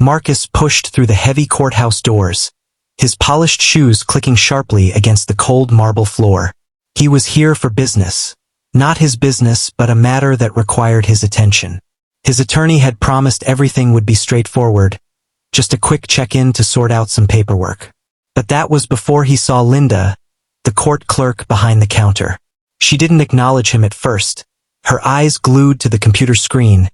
Marcus pushed through the heavy courthouse doors, his polished shoes clicking sharply against the cold marble floor. He was here for business. Not his business, but a matter that required his attention. His attorney had promised everything would be straightforward, just a quick check-in to sort out some paperwork. But that was before he saw Linda, the court clerk behind the counter. She didn't acknowledge him at first, her eyes glued to the computer screen,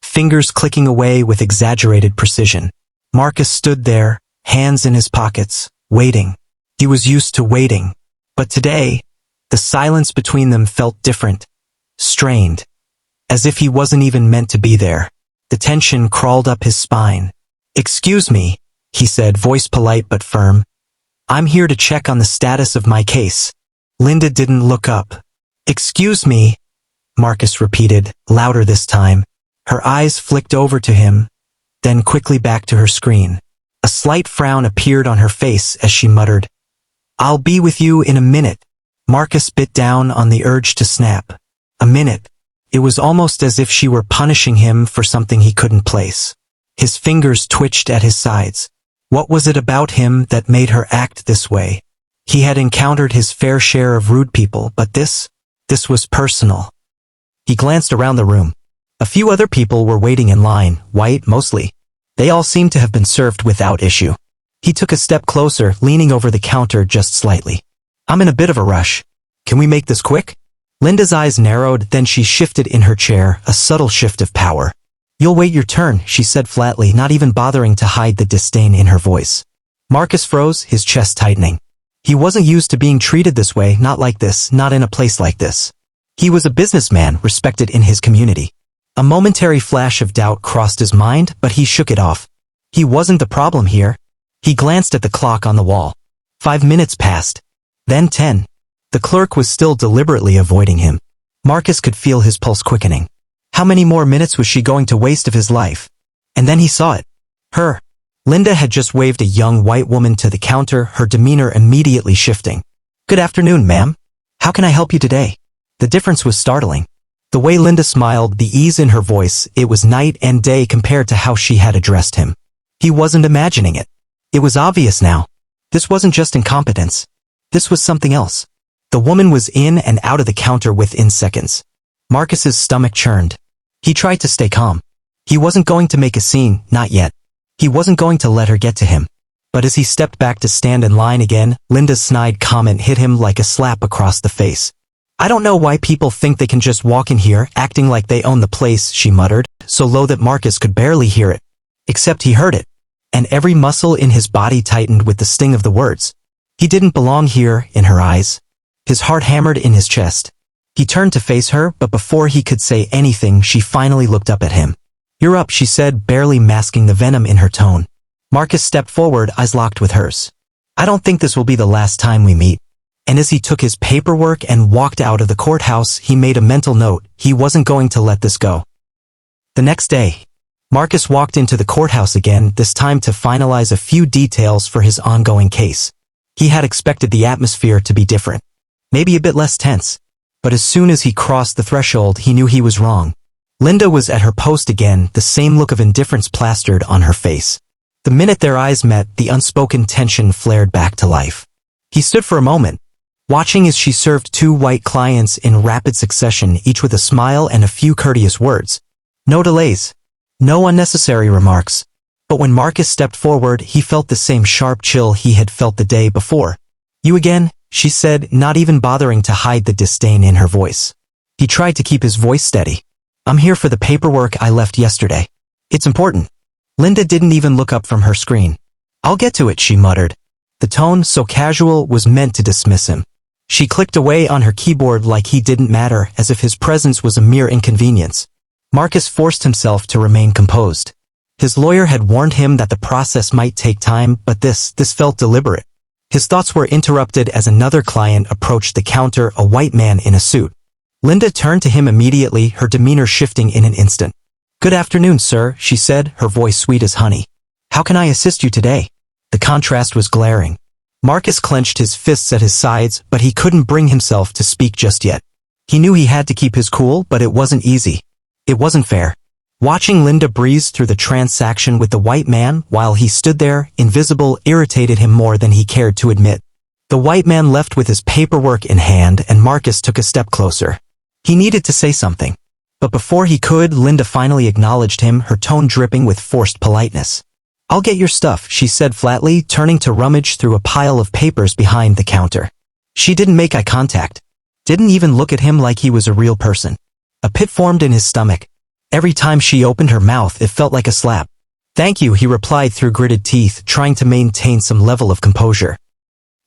fingers clicking away with exaggerated precision. Marcus stood there, hands in his pockets, waiting. He was used to waiting. But today, the silence between them felt different, strained, as if he wasn't even meant to be there. The tension crawled up his spine. "Excuse me," he said, voice polite but firm. "I'm here to check on the status of my case." Linda didn't look up. "Excuse me," Marcus repeated, louder this time. Her eyes flicked over to him, then quickly back to her screen. A slight frown appeared on her face as she muttered, "I'll be with you in a minute." Marcus bit down on the urge to snap. A minute. It was almost as if she were punishing him for something he couldn't place. His fingers twitched at his sides. What was it about him that made her act this way? He had encountered his fair share of rude people, but this was personal. He glanced around the room. A few other people were waiting in line, white mostly. They all seemed to have been served without issue. He took a step closer, leaning over the counter just slightly. "I'm in a bit of a rush. Can we make this quick?" Linda's eyes narrowed, then she shifted in her chair, a subtle shift of power. "You'll wait your turn," she said flatly, not even bothering to hide the disdain in her voice. Marcus froze, his chest tightening. He wasn't used to being treated this way, not like this, not in a place like this. He was a businessman, respected in his community. A momentary flash of doubt crossed his mind, but he shook it off. He wasn't the problem here. He glanced at the clock on the wall. 5 minutes passed. Then 10. The clerk was still deliberately avoiding him. Marcus could feel his pulse quickening. How many more minutes was she going to waste of his life? And then he saw it. Her. Linda had just waved a young white woman to the counter, her demeanor immediately shifting. "Good afternoon, ma'am. How can I help you today?" The difference was startling. The way Linda smiled, the ease in her voice, it was night and day compared to how she had addressed him. He wasn't imagining it. It was obvious now. This wasn't just incompetence. This was something else. The woman was in and out of the counter within seconds. Marcus's stomach churned. He tried to stay calm. He wasn't going to make a scene, not yet. He wasn't going to let her get to him. But as he stepped back to stand in line again, Linda's snide comment hit him like a slap across the face. "I don't know why people think they can just walk in here, acting like they own the place," she muttered, so low that Marcus could barely hear it. Except he heard it. And every muscle in his body tightened with the sting of the words. He didn't belong here, in her eyes. His heart hammered in his chest. He turned to face her, but before he could say anything, she finally looked up at him. "You're up," she said, barely masking the venom in her tone. Marcus stepped forward, eyes locked with hers. "I don't think this will be the last time we meet." And as he took his paperwork and walked out of the courthouse, he made a mental note. He wasn't going to let this go. The next day, Marcus walked into the courthouse again, this time to finalize a few details for his ongoing case. He had expected the atmosphere to be different. Maybe a bit less tense. But as soon as he crossed the threshold, he knew he was wrong. Linda was at her post again, the same look of indifference plastered on her face. The minute their eyes met, the unspoken tension flared back to life. He stood for a moment, watching as she served 2 white clients in rapid succession, each with a smile and a few courteous words. No delays. No unnecessary remarks. But when Marcus stepped forward, he felt the same sharp chill he had felt the day before. "You again?" she said, not even bothering to hide the disdain in her voice. He tried to keep his voice steady. "I'm here for the paperwork I left yesterday. It's important." Linda didn't even look up from her screen. "I'll get to it," she muttered. The tone, so casual, was meant to dismiss him. She clicked away on her keyboard like he didn't matter, as if his presence was a mere inconvenience. Marcus forced himself to remain composed. His lawyer had warned him that the process might take time, but this felt deliberate. His thoughts were interrupted as another client approached the counter, a white man in a suit. Linda turned to him immediately, her demeanor shifting in an instant. "Good afternoon, sir," she said, her voice sweet as honey. "How can I assist you today?" The contrast was glaring. Marcus clenched his fists at his sides, but he couldn't bring himself to speak just yet. He knew he had to keep his cool, but it wasn't easy. It wasn't fair. Watching Linda breeze through the transaction with the white man while he stood there, invisible, irritated him more than he cared to admit. The white man left with his paperwork in hand and Marcus took a step closer. He needed to say something. But before he could, Linda finally acknowledged him, her tone dripping with forced politeness. "I'll get your stuff," she said flatly, turning to rummage through a pile of papers behind the counter. She didn't make eye contact. Didn't even look at him like he was a real person. A pit formed in his stomach. Every time she opened her mouth, it felt like a slap. "Thank you," he replied through gritted teeth, trying to maintain some level of composure.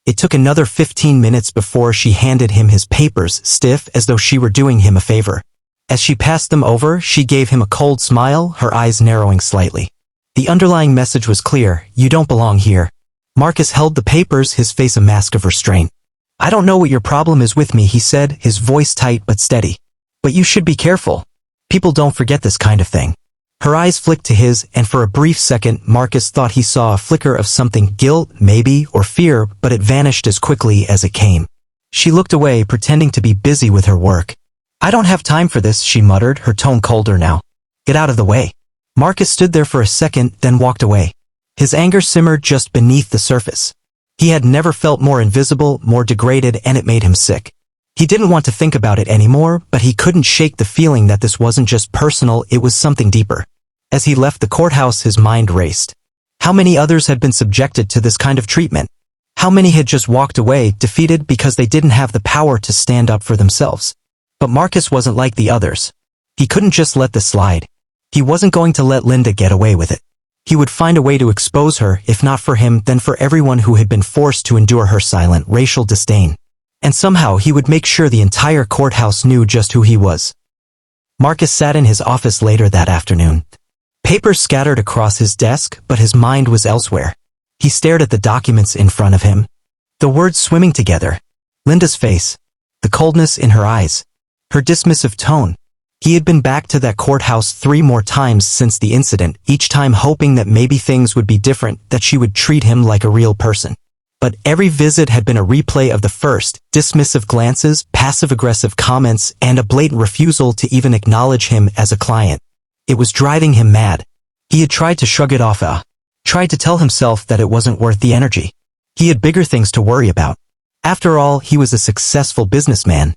It took another 15 minutes before she handed him his papers, stiff as though she were doing him a favor. As she passed them over, she gave him a cold smile, her eyes narrowing slightly. The underlying message was clear: you don't belong here. Marcus held the papers, his face a mask of restraint. "I don't know what your problem is with me," he said, his voice tight but steady. "But you should be careful. People don't forget this kind of thing." Her eyes flicked to his, and for a brief second, Marcus thought he saw a flicker of something, guilt, maybe, or fear, but it vanished as quickly as it came. She looked away, pretending to be busy with her work. "I don't have time for this," she muttered, her tone colder now. "Get out of the way." Marcus stood there for a second, then walked away. His anger simmered just beneath the surface. He had never felt more invisible, more degraded, and it made him sick. He didn't want to think about it anymore, but he couldn't shake the feeling that this wasn't just personal, it was something deeper. As he left the courthouse, his mind raced. How many others had been subjected to this kind of treatment? How many had just walked away, defeated because they didn't have the power to stand up for themselves? But Marcus wasn't like the others. He couldn't just let this slide. He wasn't going to let Linda get away with it. He would find a way to expose her, if not for him, then for everyone who had been forced to endure her silent, racial disdain. And somehow he would make sure the entire courthouse knew just who he was. Marcus sat in his office later that afternoon. Papers scattered across his desk, but his mind was elsewhere. He stared at the documents in front of him. The words swimming together. Linda's face. The coldness in her eyes. Her dismissive tone. He had been back to that courthouse 3 more times since the incident, each time hoping that maybe things would be different, that she would treat him like a real person. But every visit had been a replay of the first, dismissive glances, passive-aggressive comments, and a blatant refusal to even acknowledge him as a client. It was driving him mad. He had tried to shrug it off, tried to tell himself that it wasn't worth the energy. He had bigger things to worry about. After all, he was a successful businessman.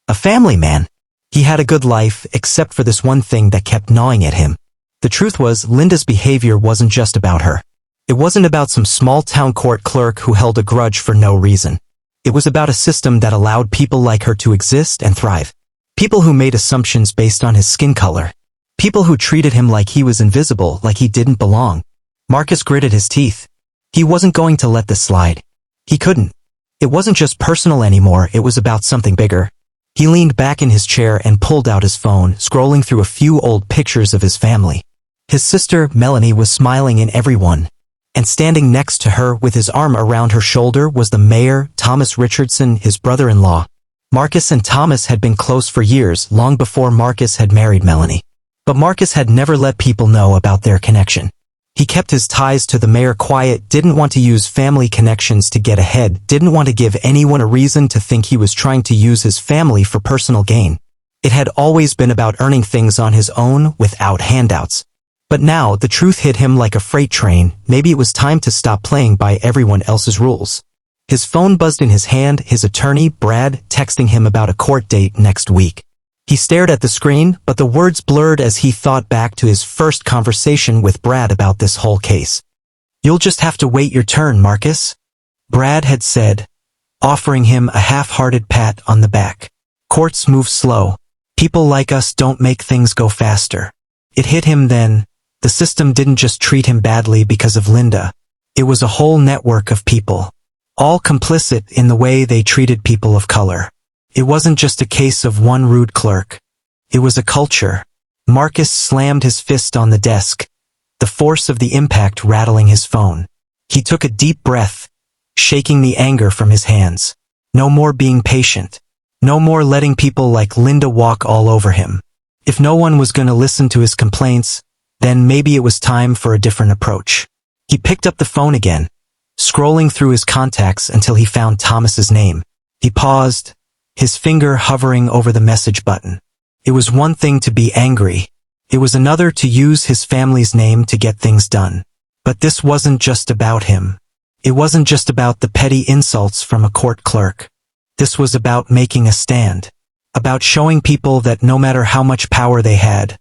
A family man. He had a good life, except for this one thing that kept gnawing at him. The truth was, Linda's behavior wasn't just about her. It wasn't about some small-town court clerk who held a grudge for no reason. It was about a system that allowed people like her to exist and thrive. People who made assumptions based on his skin color. People who treated him like he was invisible, like he didn't belong. Marcus gritted his teeth. He wasn't going to let this slide. He couldn't. It wasn't just personal anymore, it was about something bigger. He leaned back in his chair and pulled out his phone, scrolling through a few old pictures of his family. His sister, Melanie, was smiling in every one. And standing next to her with his arm around her shoulder was the mayor, Thomas Richardson, his brother-in-law. Marcus and Thomas had been close for years, long before Marcus had married Melanie. But Marcus had never let people know about their connection. He kept his ties to the mayor quiet, didn't want to use family connections to get ahead, didn't want to give anyone a reason to think he was trying to use his family for personal gain. It had always been about earning things on his own, without handouts. But now, the truth hit him like a freight train. Maybe it was time to stop playing by everyone else's rules. His phone buzzed in his hand, his attorney, Brad, texting him about a court date next week. He stared at the screen, but the words blurred as he thought back to his first conversation with Brad about this whole case. "You'll just have to wait your turn, Marcus," Brad had said, offering him a half-hearted pat on the back. "Courts move slow. People like us don't make things go faster." It hit him then. The system didn't just treat him badly because of Linda. It was a whole network of people, all complicit in the way they treated people of color. It wasn't just a case of one rude clerk. It was a culture. Marcus slammed his fist on the desk, the force of the impact rattling his phone. He took a deep breath, shaking the anger from his hands. No more being patient. No more letting people like Linda walk all over him. If no one was going to listen to his complaints, then maybe it was time for a different approach. He picked up the phone again, scrolling through his contacts until he found Thomas's name. He paused, his finger hovering over the message button. It was one thing to be angry. It was another to use his family's name to get things done. But this wasn't just about him. It wasn't just about the petty insults from a court clerk. This was about making a stand. About showing people that no matter how much power they had,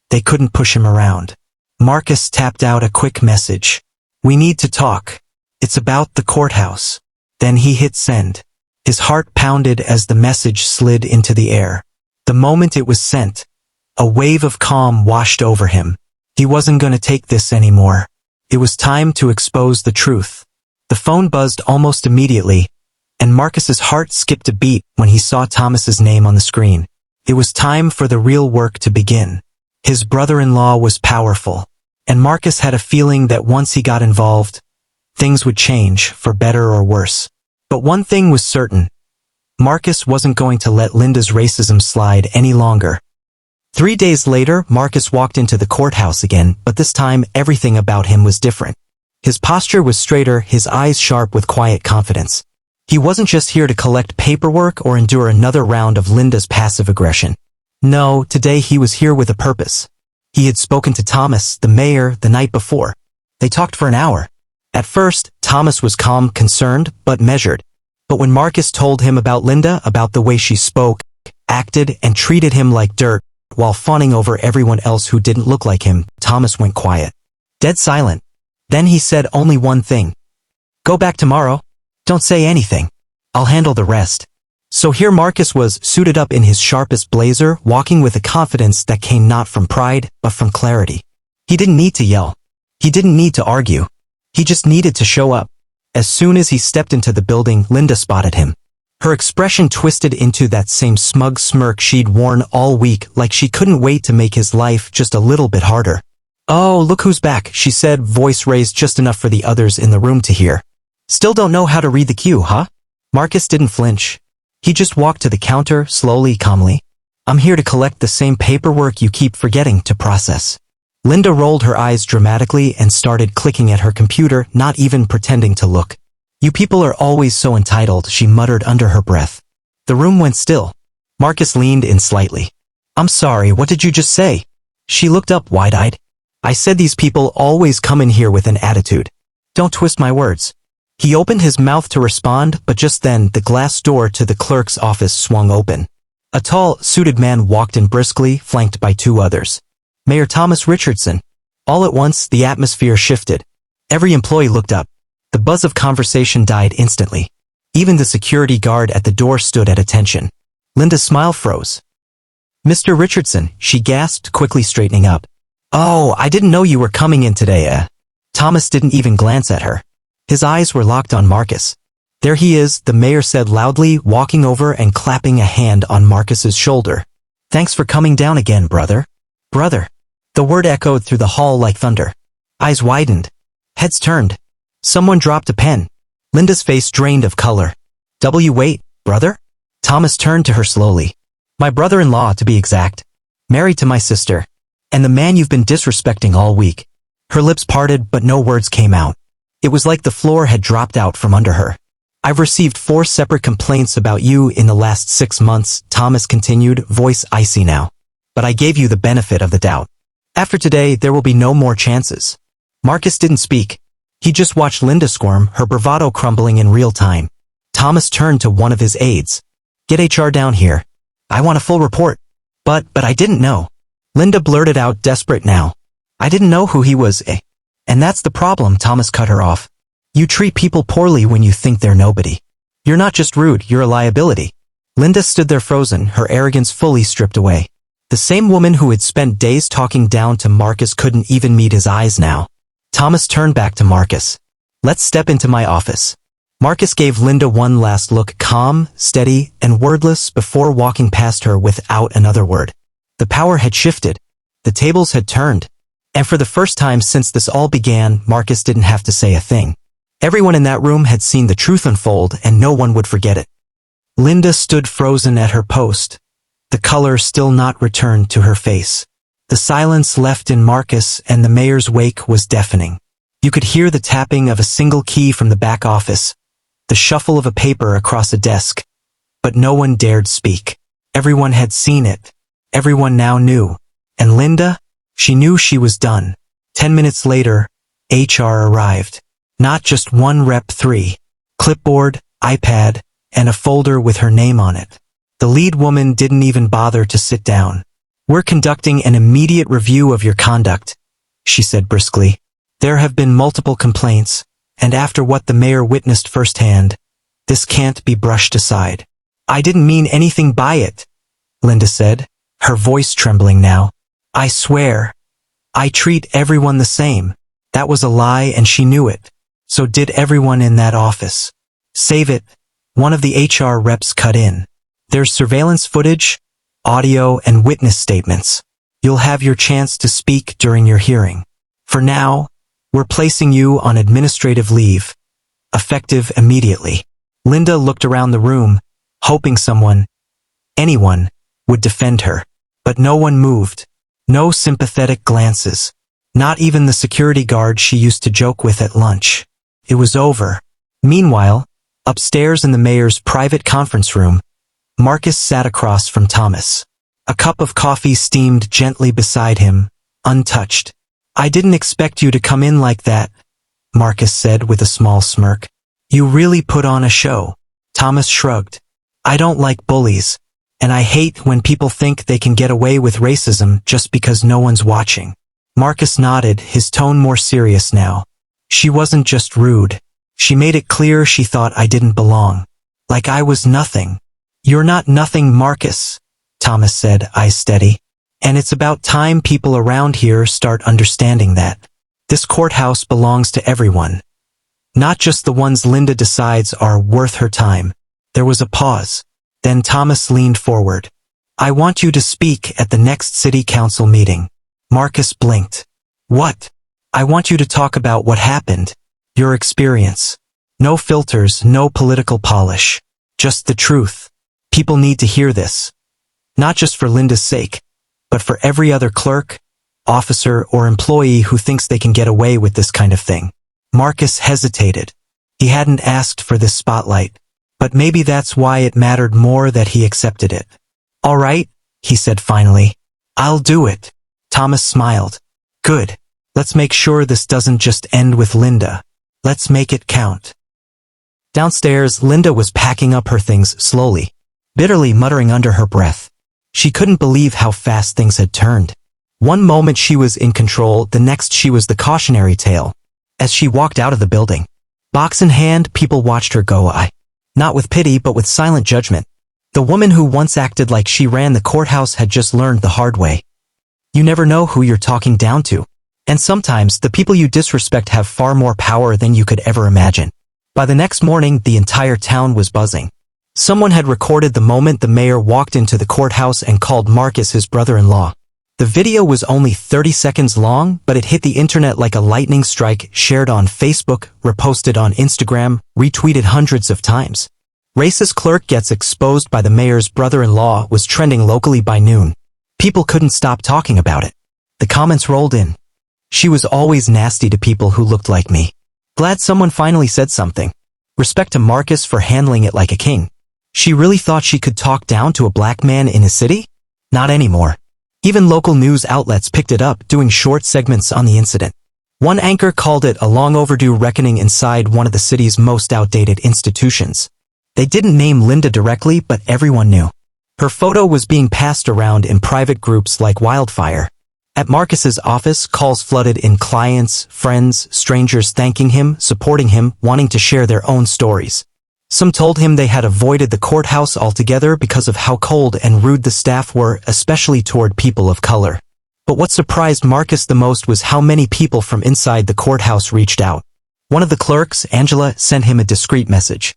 they couldn't push him around. Marcus tapped out a quick message. "We need to talk. It's about the courthouse." Then he hit send. His heart pounded as the message slid into the air. The moment it was sent, a wave of calm washed over him. He wasn't going to take this anymore. It was time to expose the truth. The phone buzzed almost immediately, and Marcus's heart skipped a beat when he saw Thomas's name on the screen. It was time for the real work to begin. His brother-in-law was powerful, and Marcus had a feeling that once he got involved, things would change, for better or worse. But one thing was certain. Marcus wasn't going to let Linda's racism slide any longer. 3 days later, Marcus walked into the courthouse again, but this time everything about him was different. His posture was straighter, his eyes sharp with quiet confidence. He wasn't just here to collect paperwork or endure another round of Linda's passive aggression. No, today he was here with a purpose. He had spoken to Thomas, the mayor, the night before. They talked for an hour. At first, Thomas was calm, concerned, but measured. But when Marcus told him about Linda, about the way she spoke, acted, and treated him like dirt, while fawning over everyone else who didn't look like him, Thomas went quiet. Dead silent. Then he said only one thing. "Go back tomorrow. Don't say anything. I'll handle the rest." So here Marcus was, suited up in his sharpest blazer, walking with a confidence that came not from pride, but from clarity. He didn't need to yell. He didn't need to argue. He just needed to show up. As soon as he stepped into the building, Linda spotted him. Her expression twisted into that same smug smirk she'd worn all week, like she couldn't wait to make his life just a little bit harder. "Oh, look who's back," she said, voice raised just enough for the others in the room to hear. "Still don't know how to read the cue, huh?" Marcus didn't flinch. He just walked to the counter, slowly, calmly. "I'm here to collect the same paperwork you keep forgetting to process." Linda rolled her eyes dramatically and started clicking at her computer, not even pretending to look. "You people are always so entitled," she muttered under her breath. The room went still. Marcus leaned in slightly. "I'm sorry, what did you just say?" She looked up wide-eyed. "I said these people always come in here with an attitude. Don't twist my words." He opened his mouth to respond, but just then the glass door to the clerk's office swung open. A tall, suited man walked in briskly, flanked by 2 others. Mayor Thomas Richardson. All at once, the atmosphere shifted. Every employee looked up. The buzz of conversation died instantly. Even the security guard at the door stood at attention. Linda's smile froze. "Mr. Richardson," she gasped, quickly straightening up. "Oh, I didn't know you were coming in today, Thomas didn't even glance at her. His eyes were locked on Marcus. "There he is," the mayor said loudly, walking over and clapping a hand on Marcus's shoulder. "Thanks for coming down again, brother." "Brother." The word echoed through the hall like thunder. Eyes widened. Heads turned. Someone dropped a pen. Linda's face drained of color. Wait, brother?" Thomas turned to her slowly. "My brother-in-law, to be exact. Married to my sister. And the man you've been disrespecting all week." Her lips parted, but no words came out. It was like the floor had dropped out from under her. "I've received 4 separate complaints about you in the last 6 months, Thomas continued, voice icy now. "But I gave you the benefit of the doubt. After today, there will be no more chances." Marcus didn't speak. He just watched Linda squirm, her bravado crumbling in real time. Thomas turned to one of his aides. "Get HR down here. I want a full report." But I didn't know." Linda blurted out, desperate now. "I didn't know who he was, And that's the problem," Thomas cut her off. "You treat people poorly when you think they're nobody. You're not just rude, you're a liability." Linda stood there frozen, her arrogance fully stripped away. The same woman who had spent days talking down to Marcus couldn't even meet his eyes now. Thomas turned back to Marcus. "Let's step into my office." Marcus gave Linda one last look, calm, steady, and wordless, before walking past her without another word. The power had shifted. The tables had turned. And for the first time since this all began, Marcus didn't have to say a thing. Everyone in that room had seen the truth unfold, and no one would forget it. Linda stood frozen at her post, the color still not returned to her face. The silence left in Marcus and the mayor's wake was deafening. You could hear the tapping of a single key from the back office, the shuffle of a paper across a desk. But no one dared speak. Everyone had seen it. Everyone now knew. And Linda? She knew she was done. 10 minutes later, HR arrived. Not just one rep, 3. Clipboard, iPad, and a folder with her name on it. The lead woman didn't even bother to sit down. "We're conducting an immediate review of your conduct," she said briskly. "There have been multiple complaints, and after what the mayor witnessed firsthand, this can't be brushed aside." "I didn't mean anything by it," Linda said, her voice trembling now. "I swear. I treat everyone the same." That was a lie, and she knew it. So did everyone in that office. "Save it," one of the HR reps cut in. "There's surveillance footage, audio, and witness statements. You'll have your chance to speak during your hearing. For now, we're placing you on administrative leave, effective immediately." Linda looked around the room, hoping someone, anyone, would defend her. But no one moved. No sympathetic glances. Not even the security guard she used to joke with at lunch. It was over. Meanwhile, upstairs in the mayor's private conference room, Marcus sat across from Thomas. A cup of coffee steamed gently beside him, untouched. "I didn't expect you to come in like that," Marcus said with a small smirk. "You really put on a show." Thomas shrugged. "I don't like bullies, and I hate when people think they can get away with racism just because no one's watching." Marcus nodded, his tone more serious now. "She wasn't just rude. She made it clear she thought I didn't belong. Like I was nothing." "You're not nothing, Marcus," Thomas said, eyes steady. "And it's about time people around here start understanding that. This courthouse belongs to everyone. Not just the ones Linda decides are worth her time." There was a pause. Then Thomas leaned forward. "I want you to speak at the next city council meeting." Marcus blinked. "What?" "I want you to talk about what happened. Your experience. No filters, no political polish. Just the truth. People need to hear this. Not just for Linda's sake, but for every other clerk, officer, or employee who thinks they can get away with this kind of thing." Marcus hesitated. He hadn't asked for this spotlight, but maybe that's why it mattered more that he accepted it. "All right," he said finally. "I'll do it." Thomas smiled. "Good. Let's make sure this doesn't just end with Linda. Let's make it count." Downstairs, Linda was packing up her things slowly, bitterly muttering under her breath. She couldn't believe how fast things had turned. One moment she was in control, the next she was the cautionary tale. As she walked out of the building, box in hand, people watched her go by. Not with pity, but with silent judgment. The woman who once acted like she ran the courthouse had just learned the hard way. You never know who you're talking down to. And sometimes, the people you disrespect have far more power than you could ever imagine. By the next morning, the entire town was buzzing. Someone had recorded the moment the mayor walked into the courthouse and called Marcus his brother-in-law. The video was only 30 seconds long, but it hit the internet like a lightning strike, shared on Facebook, reposted on Instagram, retweeted hundreds of times. "Racist clerk gets exposed by the mayor's brother-in-law" was trending locally by noon. People couldn't stop talking about it. The comments rolled in. "She was always nasty to people who looked like me. Glad someone finally said something. Respect to Marcus for handling it like a king. She really thought she could talk down to a black man in his city? Not anymore." Even local news outlets picked it up, doing short segments on the incident. One anchor called it a long overdue reckoning inside one of the city's most outdated institutions. They didn't name Linda directly, but everyone knew. Her photo was being passed around in private groups like wildfire. At Marcus's office, calls flooded in, clients, friends, strangers thanking him, supporting him, wanting to share their own stories. Some told him they had avoided the courthouse altogether because of how cold and rude the staff were, especially toward people of color. But what surprised Marcus the most was how many people from inside the courthouse reached out. One of the clerks, Angela, sent him a discreet message.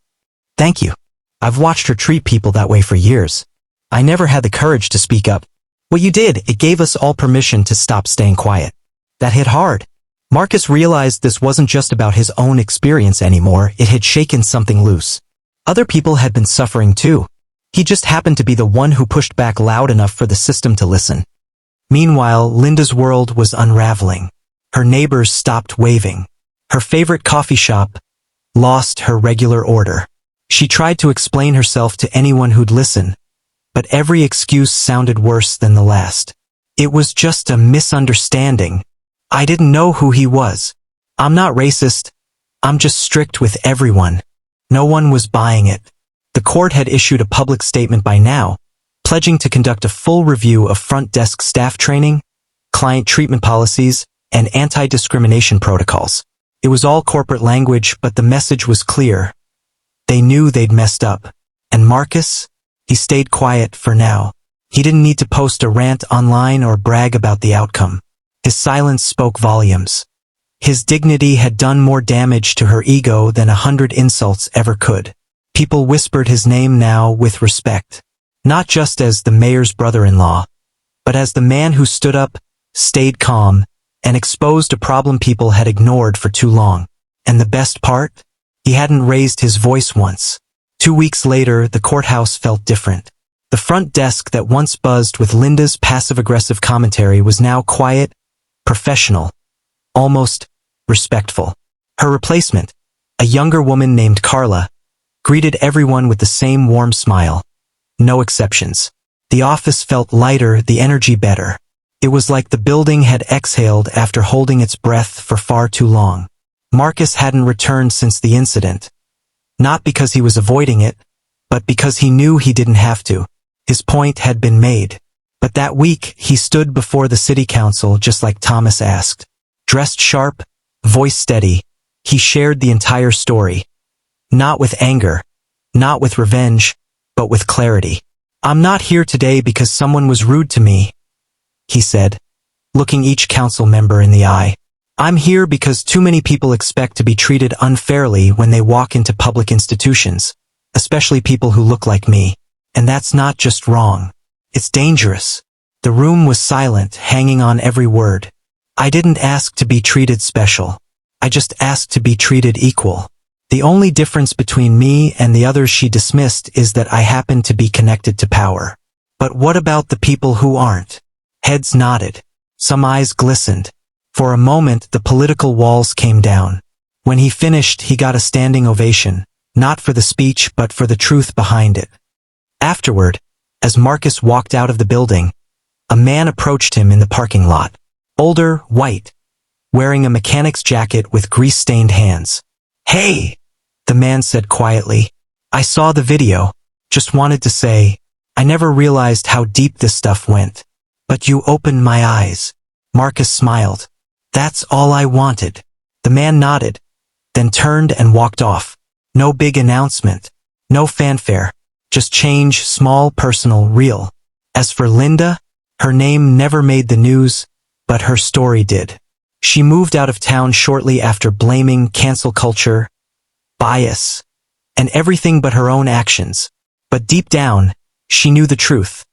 "Thank you. I've watched her treat people that way for years. I never had the courage to speak up. What you did, it gave us all permission to stop staying quiet." That hit hard. Marcus realized this wasn't just about his own experience anymore, it had shaken something loose. Other people had been suffering too. He just happened to be the one who pushed back loud enough for the system to listen. Meanwhile, Linda's world was unraveling. Her neighbors stopped waving. Her favorite coffee shop lost her regular order. She tried to explain herself to anyone who'd listen, but every excuse sounded worse than the last. It was just a misunderstanding. I didn't know who he was. I'm not racist. I'm just strict with everyone. No one was buying it. The court had issued a public statement by now, pledging to conduct a full review of front desk staff training, client treatment policies, and anti-discrimination protocols. It was all corporate language, but the message was clear. They knew they'd messed up. And Marcus? He stayed quiet for now. He didn't need to post a rant online or brag about the outcome. His silence spoke volumes. His dignity had done more damage to her ego than 100 insults ever could. People whispered his name now with respect. Not just as the mayor's brother-in-law, but as the man who stood up, stayed calm, and exposed a problem people had ignored for too long. And the best part? He hadn't raised his voice once. 2 weeks later, the courthouse felt different. The front desk that once buzzed with Linda's passive-aggressive commentary was now quiet, professional, almost respectful. Her replacement, a younger woman named Carla, greeted everyone with the same warm smile. No exceptions. The office felt lighter, the energy better. It was like the building had exhaled after holding its breath for far too long. Marcus hadn't returned since the incident. Not because he was avoiding it, but because he knew he didn't have to. His point had been made. But that week, he stood before the city council just like Thomas asked. Dressed sharp, voice steady, he shared the entire story. Not with anger, not with revenge, but with clarity. I'm not here today because someone was rude to me, he said, looking each council member in the eye. I'm here because too many people expect to be treated unfairly when they walk into public institutions, especially people who look like me. And that's not just wrong. It's dangerous. The room was silent, hanging on every word. I didn't ask to be treated special. I just asked to be treated equal. The only difference between me and the others she dismissed is that I happen to be connected to power. But what about the people who aren't? Heads nodded. Some eyes glistened. For a moment, the political walls came down. When he finished, he got a standing ovation, not for the speech, but for the truth behind it. Afterward, as Marcus walked out of the building, a man approached him in the parking lot. Older, white, wearing a mechanic's jacket with grease-stained hands. Hey, the man said quietly. I saw the video. Just wanted to say, I never realized how deep this stuff went. But you opened my eyes. Marcus smiled. That's all I wanted. The man nodded, then turned and walked off. No big announcement. No fanfare. Just change, small, personal, real. As for Linda, her name never made the news, but her story did. She moved out of town shortly after blaming cancel culture, bias, and everything but her own actions. But deep down, she knew the truth.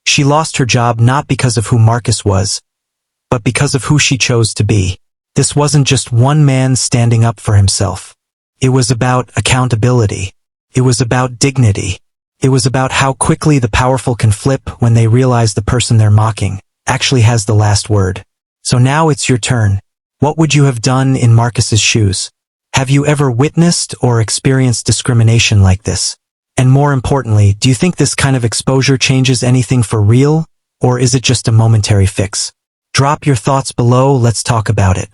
She lost her job not because of who Marcus was, but because of who she chose to be. This wasn't just one man standing up for himself. It was about accountability. It was about dignity. It was about how quickly the powerful can flip when they realize the person they're mocking actually has the last word. So now it's your turn. What would you have done in Marcus's shoes? Have you ever witnessed or experienced discrimination like this? And more importantly, do you think this kind of exposure changes anything for real, or is it just a momentary fix? Drop your thoughts below, let's talk about it.